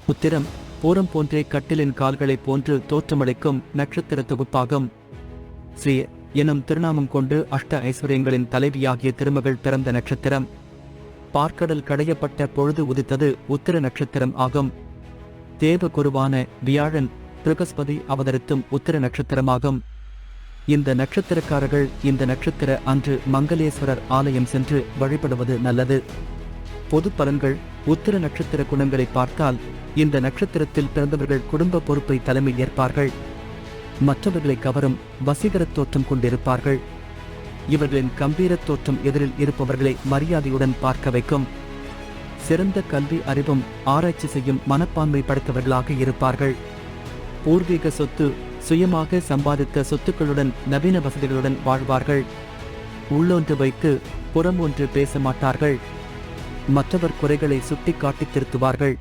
உத்திரம் பூரம் போன்றே கட்டிலின் கால்களைப் போன்று தோற்றமளிக்கும் நட்சத்திர தொகுப்பாகும். ஸ்ரீ எனும் திருநாமம் கொண்டு அஷ்ட ஐஸ்வர்யங்களின் தலைவியாகிய திருமகள் பிறந்த நட்சத்திரம். பார்க்கடல் கடையப்பட்ட பொழுது உதித்தது உத்திர நட்சத்திரம் ஆகும். தேவ குருவான வியாழன் பிரகஸ்பதி அவதரித்தும் உத்திர நட்சத்திரமாகும். இந்த நட்சத்திரக்காரர்கள் இந்த நட்சத்திர அன்று மங்களேஸ்வரர் ஆலயம் சென்று வழிபடுவது நல்லது. பொது பலன்கள். உத்திர நட்சத்திர குணங்களை பார்த்தால் இந்த நட்சத்திரத்தில் பிறந்தவர்கள் குடும்ப பொறுப்பை தலைமை ஏற்பார்கள். மற்றவர்களை கவரும் வசீகரத் தோற்றம் கொண்டிருப்பார்கள். இவர்களின் கம்பீரத் தோற்றம் எதிரில் இருப்பவர்களை மரியாதையுடன் பார்க்க வைக்கும். சிறந்த கல்வி அறிவும் ஆராய்ச்சி செய்யும் மனப்பான்மை படைத்தவர்களாக இருப்பார்கள். பூர்வீக சொத்து சுயமாக சம்பாதித்த சொத்துக்களுடன் நவீன வசதிகளுடன் வாழ்வார்கள். உள்ளொன்று வைத்து புறம் ஒன்று பேச மாட்டார்கள். மற்றவர் குறைகளை சுட்டிக்காட்டி திருத்துவார்கள்.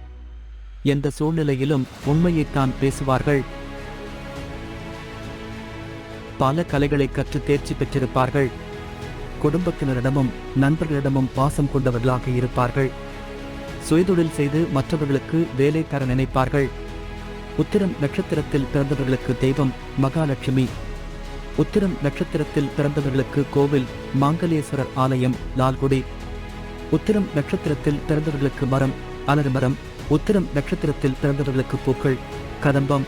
எந்த சூழ்நிலையிலும் உண்மையைத்தான் பேசுவார்கள். பல கலைகளை கற்று தேர்ச்சி பெற்றிருப்பார்கள். குடும்பத்தினரிடமும் நண்பர்களிடமும் பாசம் கொண்டவர்களாக இருப்பார்கள். சுயதொழில் செய்து மற்றவர்களுக்கு வேலை தர நினைப்பார்கள். உத்திரம் நட்சத்திரத்தில் பிறந்தவர்களுக்கு தெய்வம் மகாலட்சுமி. உத்திரம் நட்சத்திரத்தில் பிறந்தவர்களுக்கு கோவில் மாங்கல்யேஸ்வரர் ஆலயம் லால்குடி. உத்திரம் நட்சத்திரத்தில் பிறந்தவர்களுக்கு மரம் அலர்மரம். உத்திரம் நட்சத்திரத்தில் பிறந்தவர்களுக்கு பூக்கள் கதம்பம்.